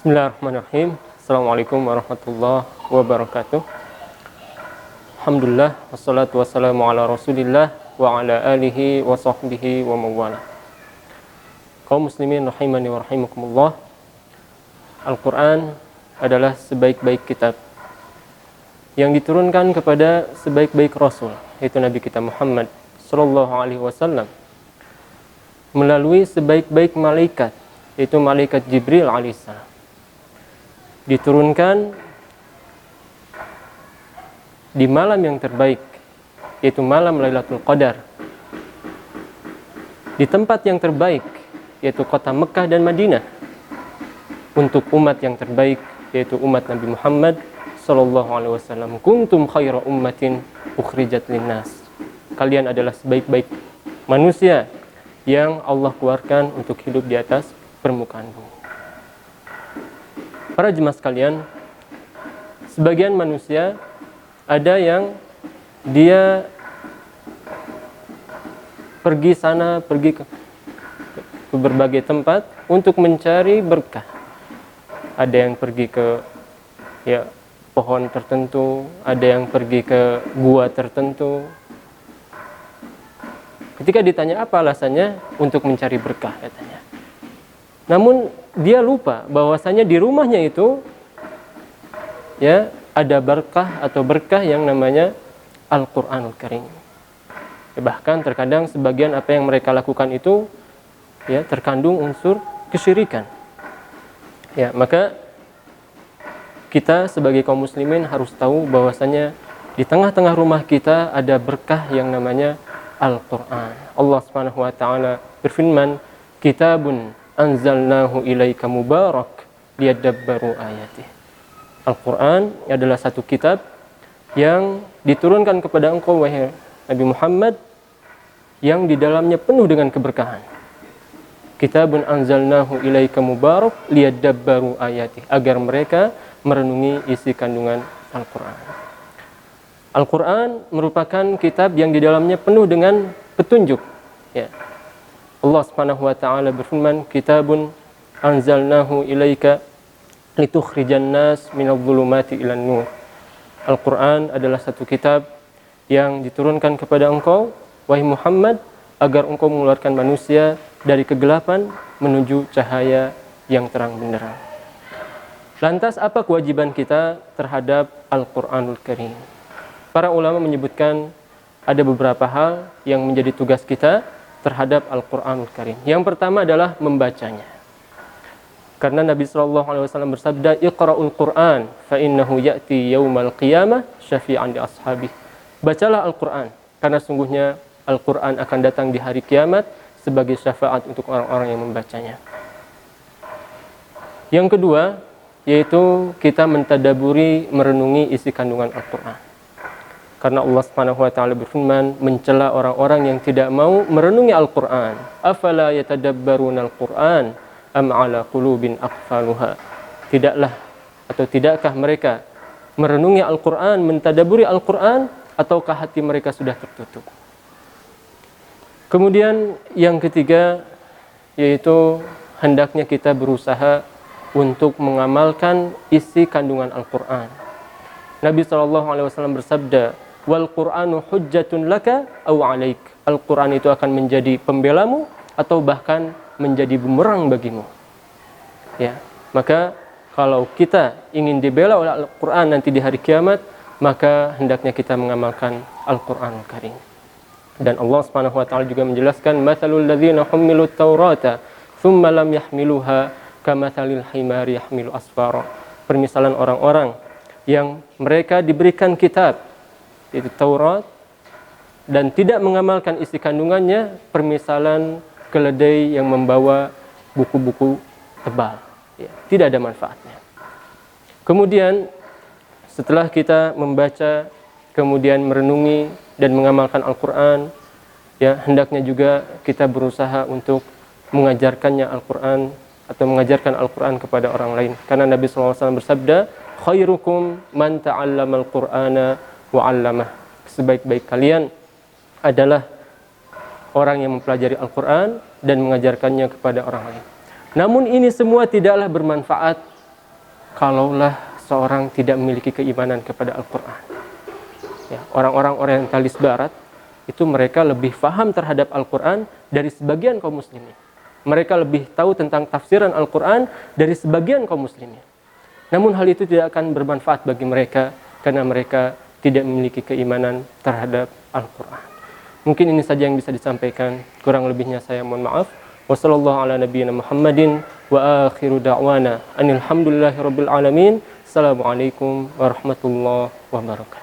Bismillahirrahmanirrahim. Assalamualaikum warahmatullahi wabarakatuh. Alhamdulillah, wassalatu wassalamu ala rasulillah wa ala alihi wa sahbihi wa mawala. Kaum muslimin rahimani wa rahimakumullah. Al-Quran adalah sebaik-baik kitab yang diturunkan kepada sebaik-baik rasul, yaitu Nabi kita Muhammad sallallahu alaihi wasallam, melalui sebaik-baik malaikat, yaitu malaikat Jibril alaihissalam. Diturunkan di malam yang terbaik, yaitu malam Lailatul Qadar, di tempat yang terbaik, yaitu kota Mekah dan Madinah, untuk umat yang terbaik, yaitu umat Nabi Muhammad sallallahu alaihi wasallam. Kuntum khaira ummatin ukhrijat linnas. Kalian adalah sebaik-baik manusia yang Allah keluarkan untuk hidup di atas permukaan bumi. Para jemaah sekalian, sebagian manusia ada yang dia pergi sana, pergi ke berbagai tempat untuk mencari berkah. Ada yang pergi ke pohon tertentu, ada yang pergi ke gua tertentu. Ketika ditanya apa alasannya, untuk mencari berkah katanya. Namun dia lupa bahwasanya di rumahnya itu ada berkah yang namanya Al-Qur'anul Karim. Bahkan terkadang sebagian apa yang mereka lakukan itu terkandung unsur kesyirikan. Maka kita sebagai kaum muslimin harus tahu bahwasanya di tengah-tengah rumah kita ada berkah yang namanya Al-Qur'an. Allah Subhanahu wa taala berfirman, "Kitabun anzalnahu ilaika mubarak liyadabbaru ayatih." Al-Quran adalah satu kitab yang diturunkan kepada engkau wahai Nabi Muhammad, yang di dalamnya penuh dengan keberkahan. Kitabun anzalnahu ilaika mubarak liyadabbaru ayatih, agar mereka merenungi isi kandungan Al-Quran. Al-Quran merupakan kitab yang di dalamnya penuh dengan petunjuk. Allah Subhanahu wa taala berfirman, "Kitabun anzalnahu ilaika litukhrijan nas minadh-dhulumati ilan nur." Al-Qur'an adalah satu kitab yang diturunkan kepada engkau wahai Muhammad, agar engkau mengeluarkan manusia dari kegelapan menuju cahaya yang terang benderang. Lantas apa kewajiban kita terhadap Al-Qur'anul Karim? Para ulama menyebutkan ada beberapa hal yang menjadi tugas kita terhadap Al-Qur'anul Karim. Yang pertama adalah membacanya. Karena Nabi SAW bersabda, "Iqra'ul Qur'an fa innahu ya'ti yaumal qiyamah syafi'an li ashabi." Bacalah Al-Qur'an, karena sungguhnya Al-Qur'an akan datang di hari kiamat sebagai syafaat untuk orang-orang yang membacanya. Yang kedua, yaitu kita mentadaburi, merenungi isi kandungan Al-Qur'an. Karena Allah Subhanahu wa taala berfirman mencela orang-orang yang tidak mau merenungi Al-Qur'an. Afala yatadabbaruna Al-Qur'an am 'ala qulubin aqfaluha. Tidakkah mereka merenungi Al-Qur'an, mentadaburi Al-Qur'an, ataukah hati mereka sudah tertutup? Kemudian yang ketiga, yaitu hendaknya kita berusaha untuk mengamalkan isi kandungan Al-Qur'an. Nabi SAW bersabda, "Wal Qur'anu hujjatun laka aw 'alaik." Al-Qur'an itu akan menjadi pembelamu atau bahkan menjadi bumerang bagimu. Maka kalau kita ingin dibela oleh Al-Qur'an nanti di hari kiamat, maka hendaknya kita mengamalkan Al-Qur'anul Karim. Dan Allah Subhanahu wa taala juga menjelaskan, "Matsalul ladzina humilut taurata tsumma lam yahmiluha kamatsalil himari yahmilu asfara." Permisalan orang-orang yang mereka diberikan kitab, yaitu Taurat, dan tidak mengamalkan isi kandungannya, permisalan keledai yang membawa buku-buku tebal. Tidak ada manfaatnya. Kemudian setelah kita membaca, kemudian merenungi dan mengamalkan Al-Quran, hendaknya juga kita berusaha untuk mengajarkannya Al-Quran atau mengajarkan Al-Quran kepada orang lain. Karena Nabi SAW bersabda, "Khairukum man ta'allamal Qur'ana wa 'allamah." Sebaik-baik kalian adalah orang yang mempelajari Al-Quran dan mengajarkannya kepada orang lain. Namun ini semua tidaklah bermanfaat kalaulah seorang tidak memiliki keimanan kepada Al-Quran. Ya, orang-orang orientalis barat itu mereka lebih paham terhadap Al-Quran dari sebagian kaum muslimin. Mereka lebih tahu tentang tafsiran Al-Quran dari sebagian kaum muslimin. Namun hal itu tidak akan bermanfaat bagi mereka karena mereka tidak memiliki keimanan terhadap Al-Quran. Mungkin ini saja yang bisa disampaikan. Kurang lebihnya saya mohon maaf. Wassallallahu ala nabiyyina Muhammadin wa akhiru da'wana anil hamdulillahi rabbil alamin. Assalamualaikum warahmatullahi wabarakatuh.